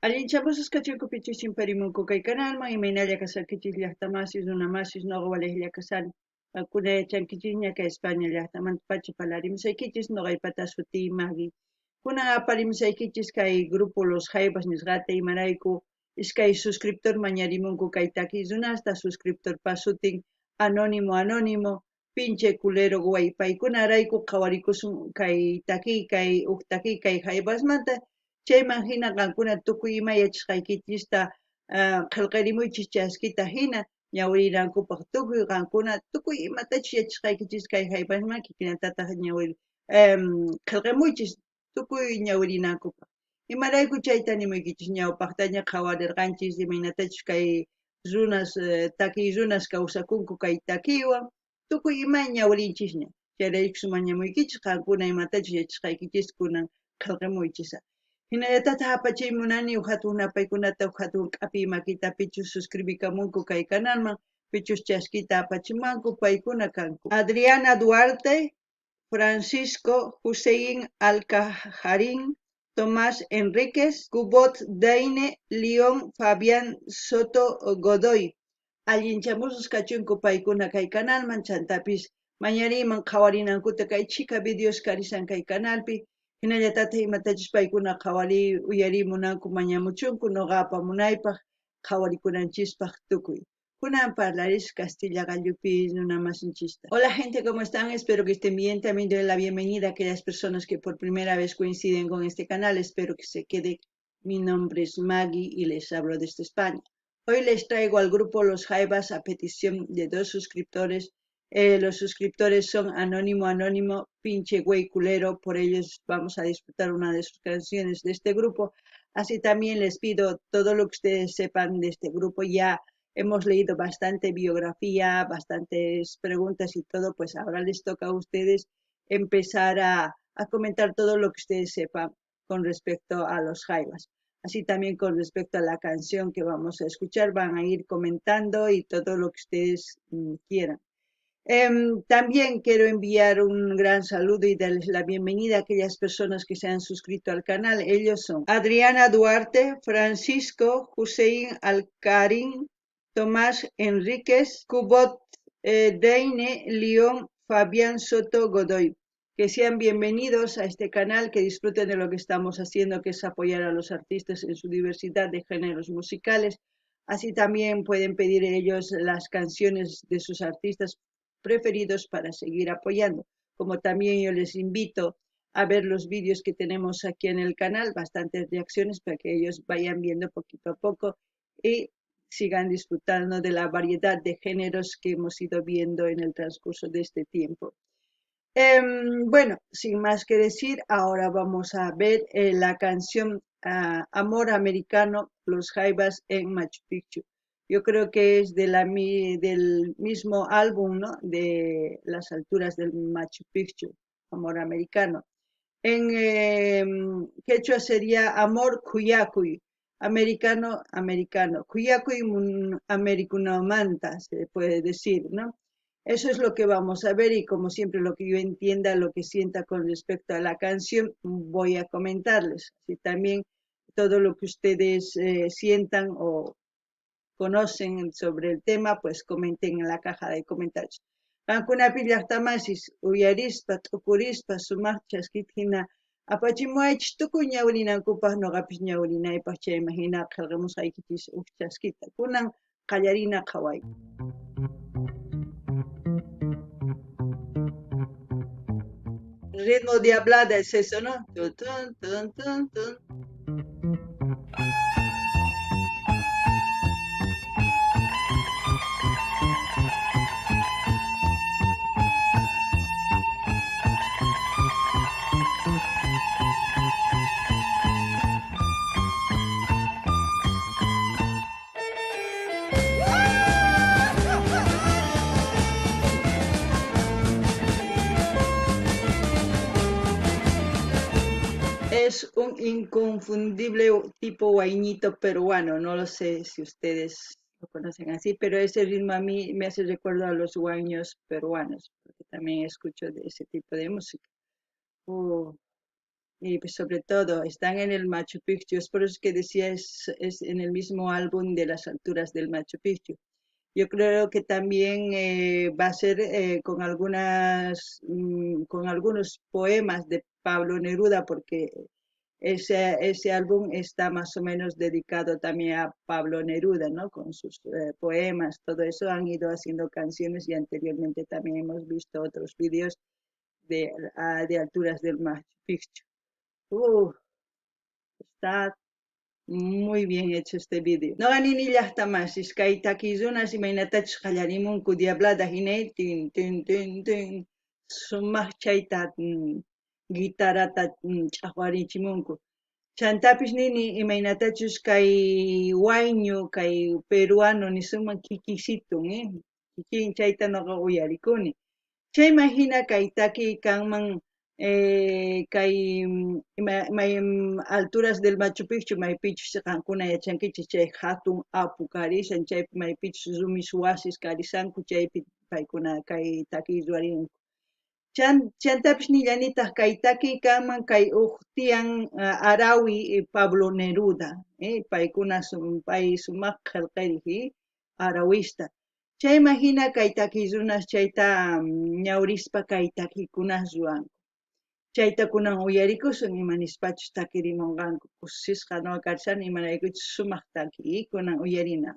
Allinchapusas kachuykupichis chimparimunku kay kanalman imaynalla kasarkichis llaqtamasis runamasis noqa waliylla kasani. Kuna yachankichis ña kay España llaqtamanta pacha palarimusaykichis noqaypata suti Magui. Kunan aparimusaykichis kay grupo Los Jaivas nisqata imarayku iskay suscriptor mañarimunku kay takiy runasta suscriptorpa sutin anónimo pinche culero guay paykunarayku qawarikusun kay takiy kay Jaivasmanta. Chayman hina qankuna tukuy ima yachashqaykichista qillqarimuychis chaskita hina ñawirinankupaq tukuy qankuna tukuy imatachis yachashqaykichis kay Jaivasman kikinatata ñawiri qillqamuychis tukuy ñawirinankupaq. Imarayku chayta nimuykichis ñawpaqtaña qawarirqanchis imaynatachis kay runas takiy runas kawsakunku kay takiywan tukuy ima ñawirinchisña. Chayrayku mañamuykichis qankuna imatachis yachashqaykichis kunan qillqamuychisa. Hinallatata apachaymunani hatun napaykunata hatun k'api makita pichus suscribikamunku kay canalman pichus chaskita apachimanku paykuna kanku Adriana Duarte, Francisco Hussein Alcajarín, Tomás Enríquez, Cubot Daine, León Fabián Soto Godoy. Allinchamusus kachunku paykuna kay canalman chantapis mañariman qawarinankuta kay chika videos karisan kay canalpi. Hinallatata imatachis paykuna qawari uyarimunanku mañamuchunku noqapa munaypaq qawarikunanchispak tukuy. Kunan parlaris Castilla gallupi nunamasinchista. Hola gente, ¿cómo están? Espero que estén bien. También doy la bienvenida a aquellas personas que por primera vez coinciden con este canal. Espero que se quede. Mi nombre es Maggie y les hablo desde España. Hoy les traigo al grupo Los Jaivas a petición de 2 suscriptores. Los suscriptores son Anónimo, pinche güey culero. Por ellos vamos a disfrutar una de sus canciones de este grupo. Así también les pido todo lo que ustedes sepan de este grupo. Ya hemos leído bastante biografía, bastantes preguntas y todo. Pues ahora les toca a ustedes empezar a comentar todo lo que ustedes sepan con respecto a los Jaivas. Así también con respecto a la canción que vamos a escuchar, van a ir comentando y todo lo que ustedes quieran. También quiero enviar un gran saludo y darles la bienvenida a aquellas personas que se han suscrito al canal. Ellos son Adriana Duarte, Francisco Hussein Alcarín, Tomás Enríquez, Cubot Deine, León Fabián Soto Godoy. Que sean bienvenidos a este canal, que disfruten de lo que estamos haciendo, que es apoyar a los artistas en su diversidad de géneros musicales. Así también pueden pedir ellos las canciones de sus artistas preferidos para seguir apoyando. Como también yo les invito a ver los vídeos que tenemos aquí en el canal, bastantes reacciones para que ellos vayan viendo poquito a poco y sigan disfrutando de la variedad de géneros que hemos ido viendo en el transcurso de este tiempo. Bueno, sin más que decir, ahora vamos a ver la canción Amor Americano, Los Jaivas en Machu Picchu. Yo creo que es del mismo álbum, ¿no? De las alturas del Machu Picchu, Amor Americano. En quechua sería Amor Cuyacuy, americano. Cuyacuy americano se puede decir, ¿no? Eso es lo que vamos a ver y como siempre lo que yo entienda, lo que sienta con respecto a la canción, voy a comentarles. Y también todo lo que ustedes sientan o conocen sobre el tema, pues comenten en la caja de comentarios. Qankunapi llaqtamasis uyarispa, t'ukurispa, sumaqchas kitkina apachimuaychis tukuy ñawrinankupaq noqapis ñawrinaypaq chayma hina qillqamusqaykichis chaskita kunan qallarina qhawayku. Ritmo de hablada es eso, ¿no? Tun, tun, tun, tun, tun. Es un inconfundible tipo guainito peruano, no lo sé si ustedes lo conocen así, pero ese ritmo a mí me hace recuerdo a los guaños peruanos, porque también escucho de ese tipo de música. Oh, y pues sobre todo están en el Machu Picchu, es por eso que decía es en el mismo álbum de las alturas del Machu Picchu. Yo creo que también va a ser con algunos poemas de Pablo Neruda, porque ese álbum está más o menos dedicado también a Pablo Neruda, ¿no? Con sus poemas, todo eso han ido haciendo canciones y anteriormente también hemos visto otros vídeos de alturas del Machu Picchu. Uh, Está muy bien hecho este vídeo. No gané ni hasta más. Es que hay taquizonas y mainatach jallarimunku diablada hine tin tin tin tin. Sumas chaita guitarata chahwarichimunku. Chantapis nini imaynatachus kay wayñu kay peruano ni suman kikisitun kikin chayta noqa uyarikuni. Chayman hina kay taki kanman kay alturas del Machu Picchu maypichus qankuna yachankichis chay hatun apu karishan chaypi maypichus rumis wasis karisanku chaypi paykuna kay taki ruwarinku. Chantapish nillanitaq kay taki kanman kay tiyan Arawi Pablo Neruda paykuna pay sumaq qillqiri arawista. Chayman hina kay takirunas chayta ñawrispa kay takikunas ruwan. Chayta kunan uyarikusun imanispachus takirimunqanku kusisqa no karsani imanaykuchus sumaq taki kunan uyarina.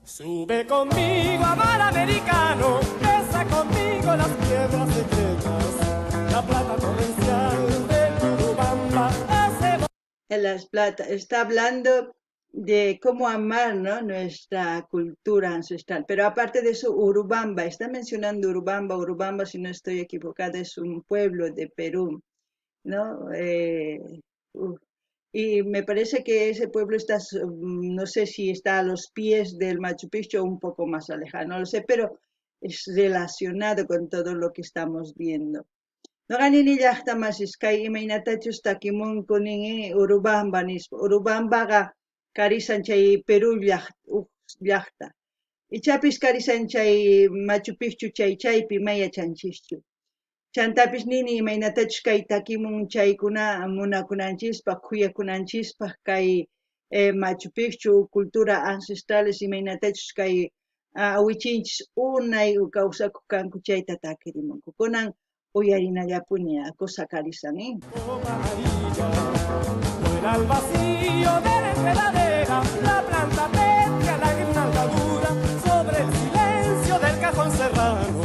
Sube conmigo a mar americano, besa conmigo las piedras secretas, la plata torrencial de Urubamba hace... En Las Plata está hablando de cómo amar, ¿no? Nuestra cultura ancestral. Pero aparte de eso, Urubamba, está mencionando Urubamba. Urubamba, si no estoy equivocada, es un pueblo de Perú, ¿no? Y me parece que ese pueblo está, no sé si está a los pies del Machu Picchu o un poco más alejado, no lo sé, pero es relacionado con todo lo que estamos viendo. No ganini llaqta masisqay imaynatachus takimunku nin Urubamba nispa. Urubambaqa karisan chay Perú llaqta. Ichapis karisan chay Machu Picchu chaypi mayachanchikchu. Chantapis nini imaynatachus kay takimun chaykuna munakunanchikpa kuyakunanchikpa kay Machu Picchu cultura ancestrales imaynatachus kay awichinchis unay kawsakuq kanku chayta takirimunku. Kunan uyarinallapuni cosa karisan. Fuera al vacío de la enredadera, la planta petria, la guirnalda dura, sobre el silencio del cajón serrano.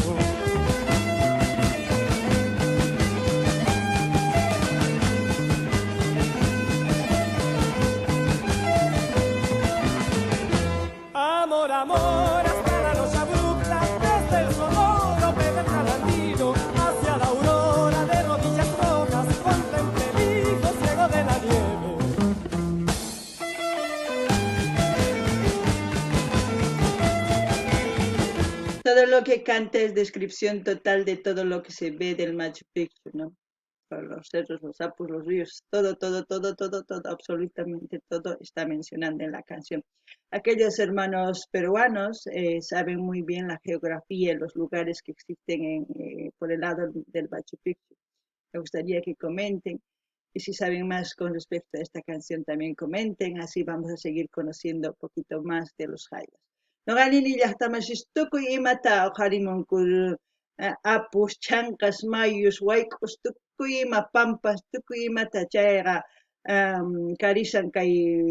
Amor, amor, hasta la noche abrupta, desde el sonoro pedernal andino, hacia la aurora de rodillas rojas, contemple el hijo ciego de la nieve. Todo lo que canta es descripción total de todo lo que se ve del Machu Picchu, ¿no? Los cerros, los sapos, los ríos, todo, absolutamente todo está mencionando en la canción. Aquellos hermanos peruanos saben muy bien la geografía y los lugares que existen por el lado del Machu Picchu. Me gustaría que comenten y si saben más con respecto a esta canción también comenten, así vamos a seguir conociendo un poquito más de los jayas. No ganini llaqtamashish tukuy imata qharimunkul apus chankas mayus wayk'us tukuy ima pampas tukuy imata chayqa karisan kay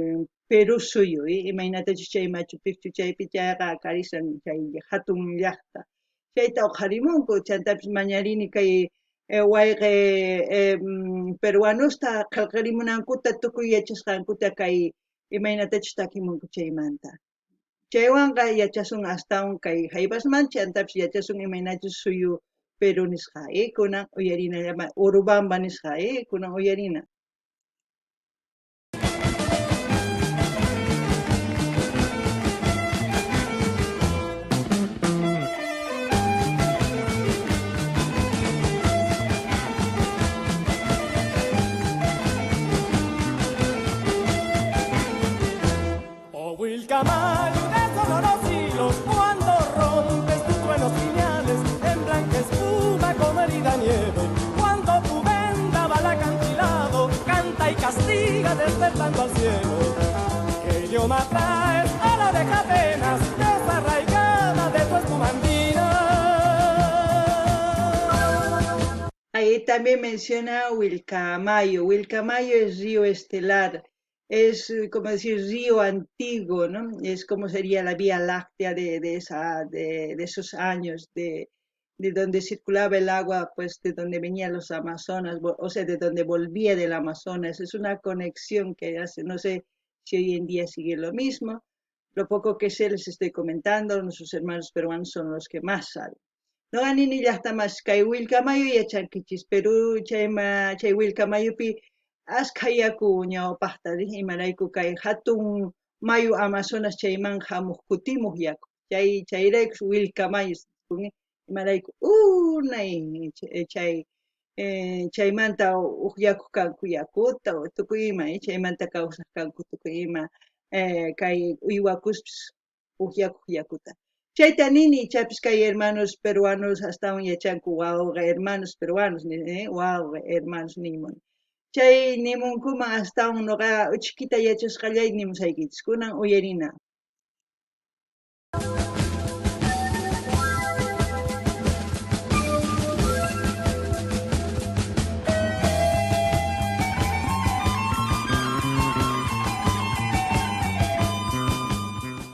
Perú suyo imaynatachus chay Machu Picchu chaypi chayqa karisan chay hatun llaqta chayta qharimunku chantapis mañarini kay wayqi peruanusta qillqarimunankuta tukuy yachasqankuta kay imaynatachus takimunku chaymanta. Chaywanqa yachasun astawan kay haybasmancha antapis yachasun imaynachus suyu Perú nisqa kunan uyarina Urubamba nisqa kunan uyarina. Mayo, de sonoros hilos, cuando rompes tus truenos lineales, en blanca espuma como herida nieve, cuando tu vendaval acantilado canta y castiga despertando al cielo. Que idioma traes a la de cadenas, desarraigada de tu espuma andina. Ahí también menciona Wilcamayo. Wilcamayo es río estelar, es como decir río antiguo, ¿no? Es como sería la Vía Láctea de esos años, de donde circulaba el agua, pues de donde venían los Amazonas, o sea, de donde volvía del Amazonas. Es una conexión que hace, no sé si hoy en día sigue lo mismo. Lo poco que sé les estoy comentando, nuestros hermanos peruanos son los que más saben. No anini llaqtamas kay willkamayu yachankichis Perú chay willkamayupi asqa yaku ñawpaqta imarayku kay hatun mayu Amazonas chayman hamuq kutimuq yaku chayraykus willkamayu imarayku unay chaymanta uqyakuq kanku yakuta tukuy ima chaymanta kawsaq kanku tukuy ima kay uywakuspis uqyakuq yakuta. Chayta nini, chapis kay hermanos peruanos hasta un yachanku wawqa hermanos peruanos, wawqa hermanos nimun. Chay nimunkuman hasta un noqa chiquita yachasqallay nimusaykichis, kunan uyarina.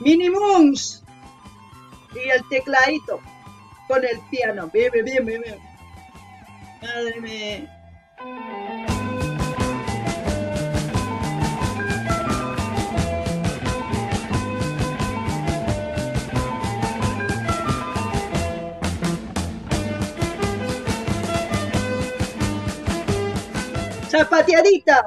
Minimuns y el tecladito con el piano. Bien, bien, bien, bien. Madre mía. Zapateadita.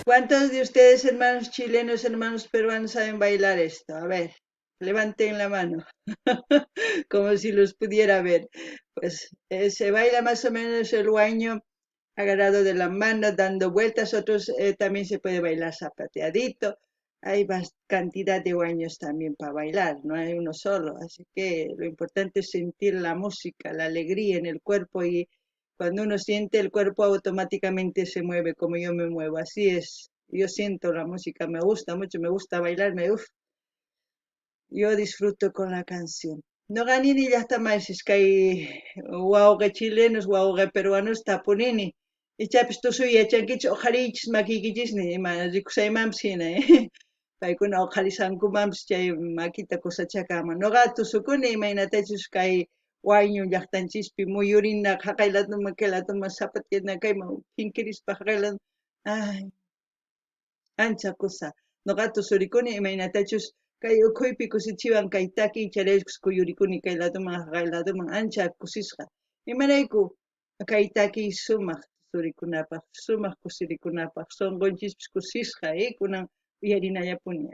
¿Cuántos de ustedes, hermanos chilenos, hermanos peruanos, saben bailar esto? A ver, levanten la mano, como si los pudiera ver. Pues se baila más o menos el huaño agarrado de la mano, dando vueltas. Otros también se puede bailar zapateadito. Hay cantidad de huaños también para bailar, no hay uno solo. Así que lo importante es sentir la música, la alegría en el cuerpo, y cuando uno siente, el cuerpo automáticamente se mueve como yo me muevo. Así es. Yo siento la música, me gusta mucho, me gusta bailarme. Yo disfruto con la canción. No ganini ya está más, es que hay guauga chilenos, guauga peruanos, tapunini. Y chapis tu suya chanquich, ojarichis, maquiquichis, ni más, rikusay mamsina, paikuna ojarisanku mams, chay maquita cosachakama. No gato sukuni, imaynatachis kay wañu llaqtanchispi muyurina haqaylatuma kaylatuma zapatiana kayma kinkirispa haqaylan. Ay, ancha cosa. No gato surikuni, imaynatachus kay ukhuypi kusichiwan kay taki charaykus kuyurikuni kay ladoman ancha kusisqa. Imarayku kay taki sumaq surikunapaq, sumaq kusirikunapaq, sonqonchispis kusisqa, kunan uyarinallapuni.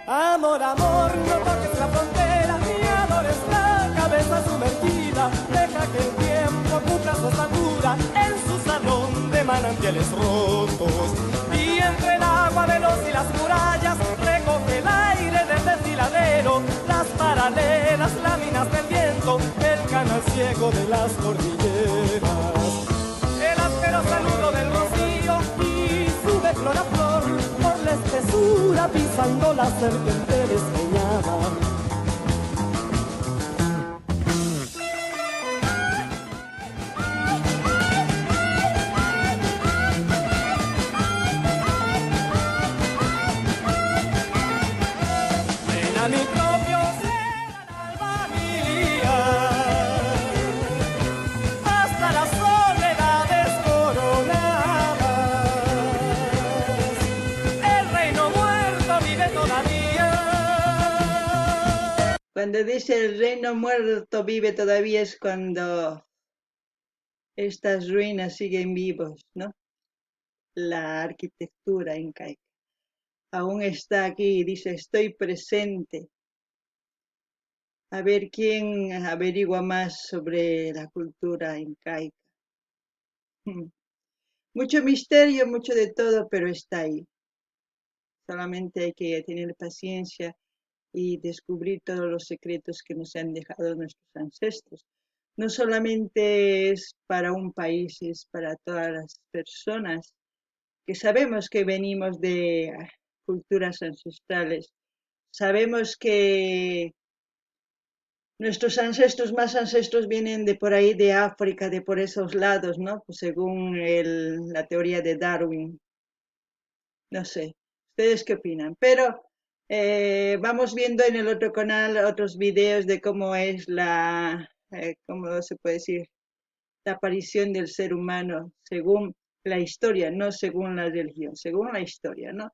Amor, amor, no toques la frontera, mi amor es la cabeza sumergida. Deja que el tiempo cumpla su andadura en su salón de manantiales rotos. Y entre el agua veloz y las murallas recoge el aire del desfiladero, las paralelas láminas del viento, el canal ciego de las cordilleras. El áspero saludo del rocío y sube flor a flor por la espesura, pisando la serpiente despeñada. Ven a mi Cuando dice el reino muerto vive todavía es cuando estas ruinas siguen vivos, ¿no? La arquitectura incaica aún está aquí y dice, estoy presente. A ver quién averigua más sobre la cultura incaica. Mucho misterio, mucho de todo, pero está ahí. Solamente hay que tener paciencia y descubrir todos los secretos que nos han dejado nuestros ancestros. No solamente es para un país, es para todas las personas que sabemos que venimos de culturas ancestrales. Sabemos que nuestros ancestros, más ancestros, vienen de por ahí, de África, de por esos lados, ¿no? Pues según la teoría de Darwin. No sé, ¿ustedes qué opinan? Pero vamos viendo en el otro canal otros videos de cómo es ¿cómo se puede decir? La aparición del ser humano según la historia, no según la religión, según la historia, ¿no?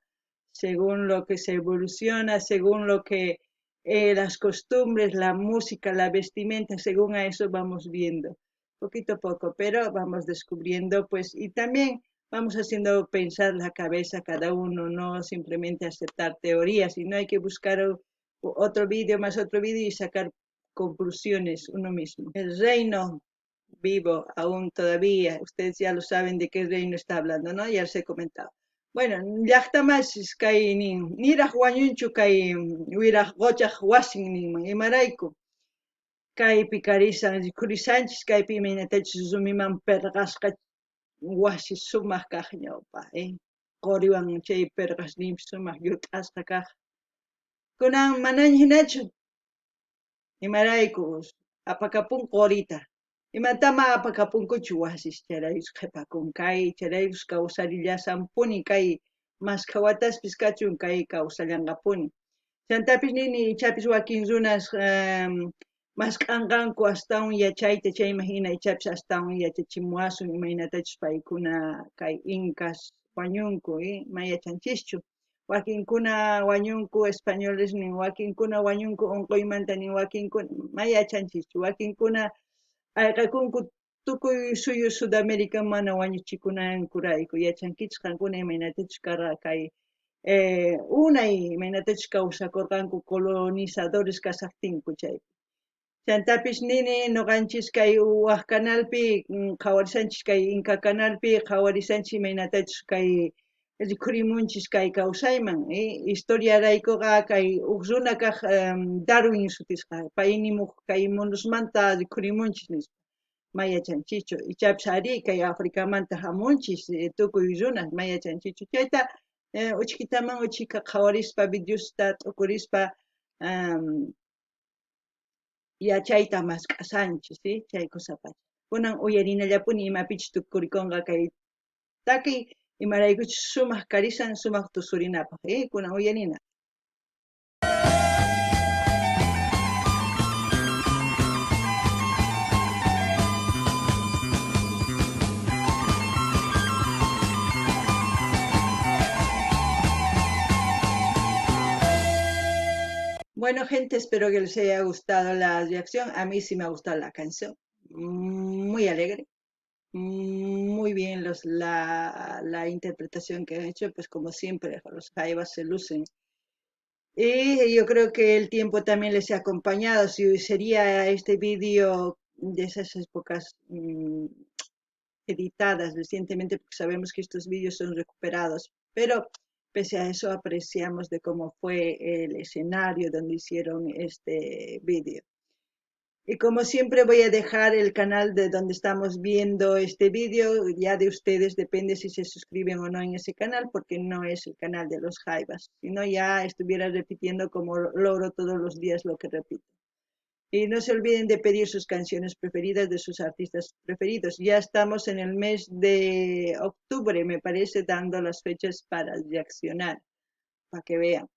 Según lo que se evoluciona, según lo que las costumbres, la música, la vestimenta, según a eso vamos viendo, poquito a poco, pero vamos descubriendo, pues, y también vamos haciendo pensar la cabeza cada uno, no simplemente aceptar teorías, sino hay que buscar otro vídeo y sacar conclusiones uno mismo. El reino vivo aún todavía, ustedes ya lo saben de qué reino está hablando, ¿no? Ya les he comentado. Bueno, llaqtamas kay niraq wañunchu kay wiraq qochaq wasin ninman imarayku kaypi rikurishqanchis kaypi imaynatachus rumiman perqasqa wasi sumaq kaq ñawpa, qoriwan chay perqasninpi sumaq llut'asqa kaq kunan manaña hinachu imarayku apakapun qorita imatama apakapunkuchu wasis charayus qhipakunkay charayus kawsarillasampuni kay masqa wataspis kachun kay kawsallanqapuni chantapis nini ichapis wakin runas masqanqanku astawan yachayta chayman hina ichapis astawan yachachimuwasun imaynatachus paykuna kay incas wañunku mayachanchischu wakinkuna wañunku españoles nin wakinkuna wañunku unquymanta nin wakinkuna mayachanchischu wakinkuna ayqakunku tukuy suyu Sudamérica mana wañuchikunankurayku yachankichis qankuna imaynatachus karqa kay unay imaynatachus kawsakurqanku colonizadores kasaqtinku chaypi chantapis nini nuqanchis kay waq canalpi qhawarisanchis kay Inca canalpi qhawarisanchis imaynatachus kay rikurimunchis kay kawsayman historiaraykuqa kay huk runa kaq Darwin sutisqa pay nimuq kay mundusmanta rikurimunchis nispa mayachanchichu ichapis ari kay Africamanta hamunchis tukuy runas mayachanchichu chayta uchkitaman uchika qhawarispa videosta t'ukurispa yachayta masqasanchis chay kusapacha kunan uyarinallapuni imapichis tukurikunqa kay takiy imaraykuchus sumaq karisan sumaq tusurinapaq kunan uyarina. Bueno, gente, espero que les haya gustado la reacción. A mí sí me ha gustado la canción. Muy alegre. Muy bien la interpretación que han hecho, pues como siempre, los jaivas se lucen. Y yo creo que el tiempo también les ha acompañado. Si sería este vídeo de esas épocas editadas recientemente, porque sabemos que estos vídeos son recuperados, pero pese a eso apreciamos de cómo fue el escenario donde hicieron este vídeo. Y como siempre voy a dejar el canal de donde estamos viendo este vídeo, ya de ustedes depende si se suscriben o no en ese canal, porque no es el canal de los jaivas, sino ya estuviera repitiendo como logro todos los días lo que repito. Y no se olviden de pedir sus canciones preferidas de sus artistas preferidos. Ya estamos en el mes de octubre, me parece, dando las fechas para reaccionar, para que vean.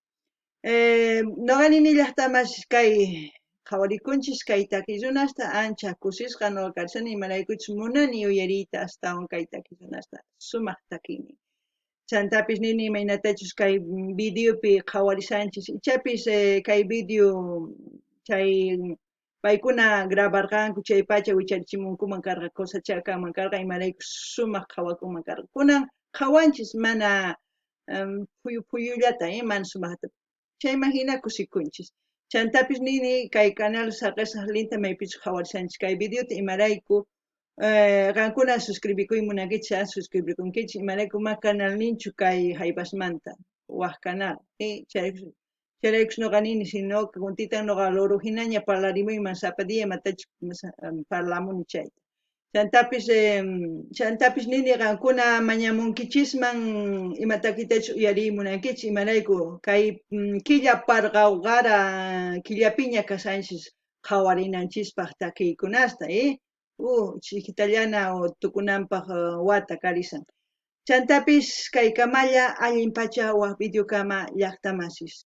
No ganin hasta más kay qhawarikunchis kay takillunasta ancha kusisqa no karsani imaraykuchus munani uyariyta astawan kay takillunasta sumaq takini chantapis nini imaynatachus kay videopi qhawarisanchis ichapis kay video chay paykuna grabarqanku chay pacha wicharichimunkuman karqa cosechakanman karqa imarayku sumaq qhawakunman karqa kunan qhawanchis mana phuyullata mana sumaqta chayman hina kusikunchis chantapis nini kay canal saqesaq linta maypichus qhawarishanchis kay videota imarayku qankuna suscribikuy munankichis suscribikunkichis imarayku ma canal ninchu kay Jaivasmanta waq canal chayraykush nuqa nini sino kuntitan nuqa loro hinaña parlarimuyman sapa día matachik parlamuni chayta chantapis nini qankuna mañamunkichisman imatakitachu uyarimunankichis imarayku kay killa parqawqara killapiña kasanchis qhawarinanchispaq takiykunasta chiquitallana tukunanpaq wata karisan chantapis kay kamalla allin pacha waq videokama llaqta masis